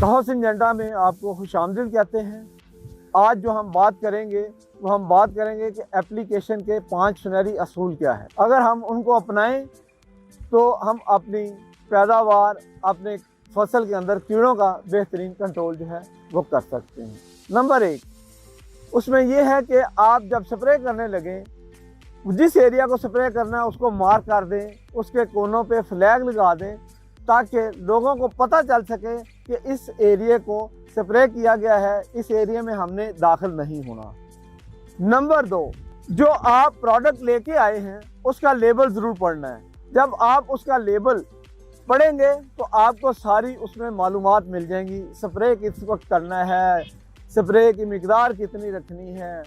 कहो सिंजेंटा में आपको खुशामदीद कहते हैं। आज जो हम बात करेंगे वो हम बात करेंगे कि एप्लीकेशन के 5 सुनहरी असूल क्या है। अगर हम उनको अपनाएं तो हम अपनी पैदावार, अपने फसल के अंदर कीड़ों का बेहतरीन कंट्रोल जो है वो कर सकते हैं। नंबर 1 उसमें यह है कि आप जब स्प्रे करने लगें, जिस एरिया को स्प्रे करना है उसको मार्क कर दें, उसके कोनों पे फ्लैग लगा दें ताकि लोगों को पता चल सके कि इस एरिया को स्प्रे किया गया है, इस एरिया में हमने दाखिल नहीं होना। नंबर 2 जो आप प्रोडक्ट लेके आए हैं उसका लेबल ज़रूर पढ़ना है। जब आप उसका लेबल पढ़ेंगे तो आपको सारी उसमें मालूमात मिल जाएंगी। स्प्रे किस वक्त करना है, स्प्रे की मिकदार कितनी रखनी है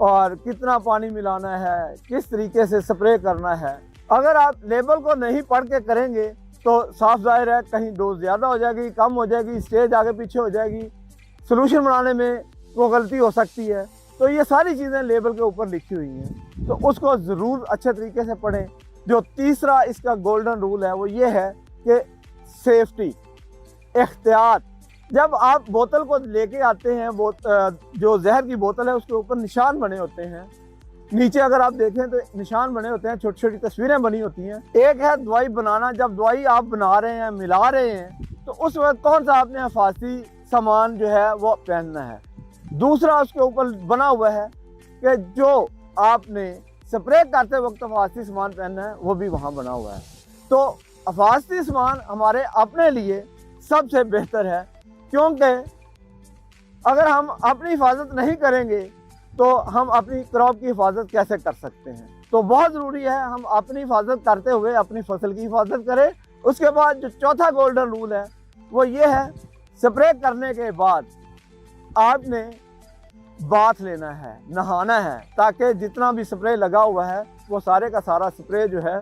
और कितना पानी मिलाना है, किस तरीके से स्प्रे करना है। अगर आप लेबल को नहीं पढ़ के करेंगे तो साफ जाहिर है कहीं डोज ज़्यादा हो जाएगी, कम हो जाएगी, स्टेज आगे पीछे हो जाएगी, सोल्यूशन बनाने में वो गलती हो सकती है। तो ये सारी चीज़ें लेबल के ऊपर लिखी हुई हैं, तो उसको ज़रूर अच्छे तरीके से पढ़ें। जो तीसरा इसका गोल्डन रूल है वो ये है कि सेफ्टी, एहतियात। जब आप बोतल को लेके आते हैं, जो जहर की बोतल है उसके ऊपर निशान बने होते हैं। नीचे अगर आप देखें तो निशान बने होते हैं, छोटी छोटी तस्वीरें बनी होती हैं। एक है दवाई बनाना, जब दवाई आप बना रहे हैं, मिला रहे हैं, तो उस वक्त कौन सा आपने हिफाजती सामान जो है वो पहनना है। दूसरा उसके ऊपर बना हुआ है कि जो आपने स्प्रे करते वक्त हिफाजती सामान पहनना है वो भी वहाँ बना हुआ है। तो हिफाजती सामान हमारे अपने लिए सबसे बेहतर है, क्योंकि अगर हम अपनी हिफाजत नहीं करेंगे तो हम अपनी क्रॉप की हिफाजत कैसे कर सकते हैं। तो बहुत ज़रूरी है हम अपनी हिफाजत करते हुए अपनी फसल की हिफाजत करें। उसके बाद जो चौथा गोल्डन रूल है वो ये है, स्प्रे करने के बाद आपने बाथ लेना है, नहाना है, ताकि जितना भी स्प्रे लगा हुआ है वो सारे का सारा स्प्रे जो है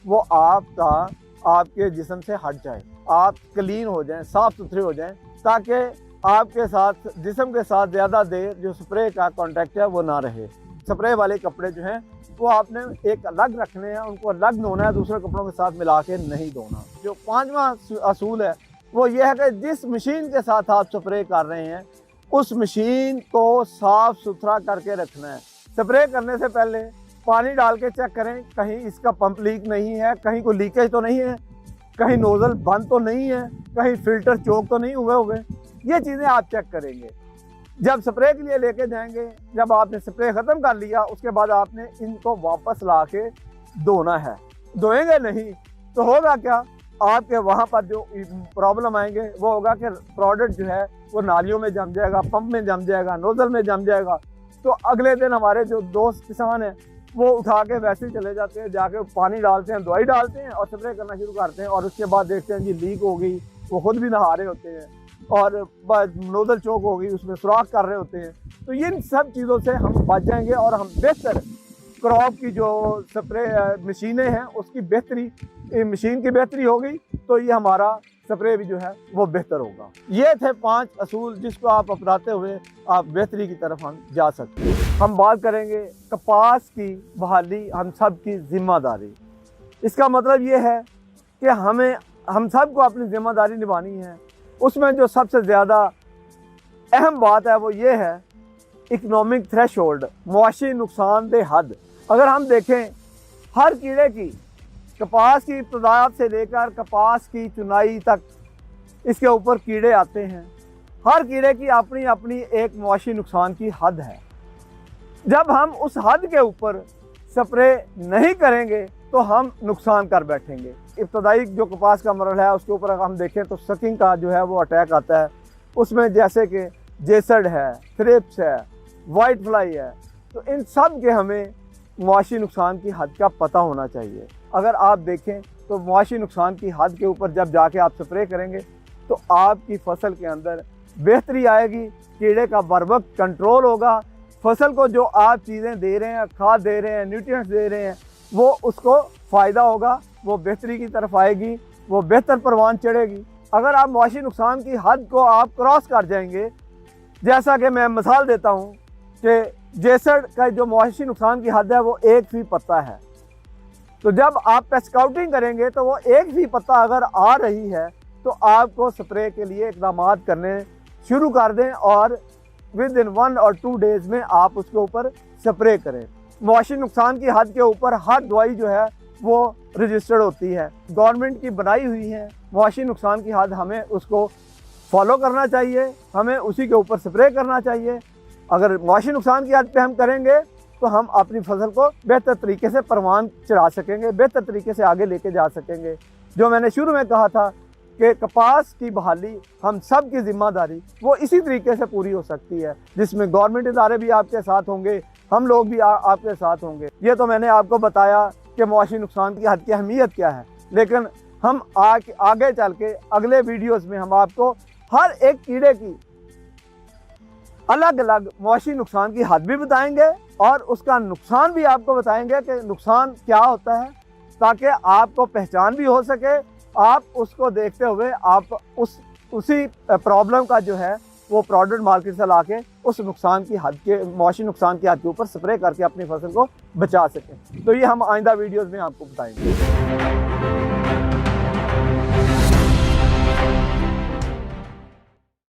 वो आपके जिस्म से हट जाए, आप क्लीन हो जाएं, साफ़ सुथरे हो जाएं, ताकि आपके साथ जिस्म के साथ ज़्यादा देर जो स्प्रे का कांटेक्ट है वो ना रहे। स्प्रे वाले कपड़े जो हैं वो आपने एक अलग रखने हैं, उनको अलग धोना है, दूसरे कपड़ों के साथ मिला के नहीं धोना। जो 5वां असूल है वो ये है कि जिस मशीन के साथ आप स्प्रे कर रहे हैं उस मशीन को साफ़ सुथरा करके रखना है। स्प्रे करने से पहले पानी डाल के चेक करें कहीं इसका पंप लीक नहीं है, कहीं कोई लीकेज तो नहीं है, कहीं नोज़ल बंद तो नहीं है, कहीं फिल्टर चोक तो नहीं हुए। ये चीज़ें आप चेक करेंगे। जब स्प्रे के लिए लेके जाएंगे, जब आपने स्प्रे ख़त्म कर लिया उसके बाद आपने इनको वापस ला के धोना है। धोएंगे नहीं तो होगा क्या, आपके वहाँ पर जो प्रॉब्लम आएंगे वो होगा कि प्रोडक्ट जो है वो नालियों में जम जाएगा, पंप में जम जाएगा, नोज़ल में जम जाएगा। तो अगले दिन हमारे जो दोस्त किसान हैं वो उठा के वैसे ही चले जाते हैं, जाके पानी डालते हैं, दवाई डालते हैं और स्प्रे करना शुरू करते हैं, और उसके बाद देखते हैं जी लीक हो गई, वो खुद भी नहा रहे होते हैं और नोज़ल चौक हो गई, उसमें सुराख कर रहे होते हैं। तो इन सब चीज़ों से हम बच जाएंगे और हम बेहतर क्रॉप की जो स्प्रे मशीनें हैं उसकी बेहतरी, मशीन की बेहतरी होगी तो ये हमारा स्प्रे भी जो है वो बेहतर होगा। ये थे 5 असूल जिसको आप अपनाते हुए आप बेहतरी की तरफ हम जा सकते हैं। हम बात करेंगे कपास की बहाली हम सब की जिम्मेदारी। इसका मतलब ये है कि हम सब को अपनी जिम्मेदारी निभानी है। उसमें जो सबसे ज़्यादा अहम बात है वो ये है इकोनॉमिक थ्रेशोल्ड, मुआशी नुकसानदेह हद। अगर हम देखें हर कीड़े की, कपास की इब्तिदा से लेकर कपास की चुनाई तक इसके ऊपर कीड़े आते हैं। हर कीड़े की अपनी अपनी एक मुआशी नुकसान की हद है। जब हम उस हद के ऊपर स्प्रे नहीं करेंगे तो हम नुकसान कर बैठेंगे। इब्तदाई जो कपास का मरहला है उसके ऊपर अगर हम देखें तो सकिंग का जो है वो अटैक आता है। उसमें जैसे कि जेसड है, थ्रिप्स है, वाइट फ्लाई है, तो इन सब के हमें मुआशी नुकसान की हद का पता होना चाहिए। अगर आप देखें तो मुआशी नुकसान की हद के ऊपर जब जाके आप स्प्रे करेंगे तो आपकी फसल के अंदर बेहतरी आएगी, कीड़े का बरवक्त कंट्रोल होगा, फसल को जो आप चीज़ें दे रहे हैं, खाद दे रहे हैं, न्यूट्रिएंट्स दे रहे हैं, वो उसको फ़ायदा होगा, वो बेहतरी की तरफ आएगी, वो बेहतर परवान चढ़ेगी। अगर आप मुआशी नुकसान की हद को आप क्रॉस कर जाएंगे, जैसा कि मैं मिसाल देता हूँ कि जेसड का जो मुआशी नुकसान की हद है वो 1% पत्ता है, तो जब आप पे स्काउटिंग करेंगे तो वो 1% पत्ता अगर आ रही है तो आपको स्प्रे के लिए इकदाम करने शुरू कर दें और विद इन 1 और 2 डेज में आप उसके ऊपर स्प्रे करें। मवाशी नुकसान की हद के ऊपर हर दवाई जो है वो रजिस्टर्ड होती है, गवर्नमेंट की बनाई हुई है। मवाशी नुकसान की हद हमें उसको फॉलो करना चाहिए, हमें उसी के ऊपर स्प्रे करना चाहिए। अगर मवाशी नुकसान की हद पे हम करेंगे तो हम अपनी फसल को बेहतर तरीके से परवान चढ़ा सकेंगे, बेहतर तरीके से आगे लेके जा सकेंगे। जो मैंने शुरू में कहा था कि कपास की बहाली हम सब की जिम्मेदारी वो इसी तरीके से पूरी हो सकती है, जिसमें गवर्नमेंट इदारे भी आपके साथ होंगे, हम लोग भी आपके साथ होंगे। ये तो मैंने आपको बताया कि मवाशी नुकसान की हद की अहमियत क्या है, लेकिन हम आगे चल के अगले वीडियोस में हम आपको हर एक कीड़े की अलग अलग मवाशी नुकसान की हद भी बताएंगे और उसका नुकसान भी आपको बताएंगे कि नुकसान क्या होता है, ताकि आपको पहचान भी हो सके। आप उसको देखते हुए आप उसी प्रॉब्लम का जो है वो प्रोडक्ट मार्केट से लाके उस नुकसान की हद के मवाशी नुकसान की हद के ऊपर स्प्रे करके अपनी फसल को बचा सकें। तो ये हम आइंदा वीडियोस में आपको बताएंगे।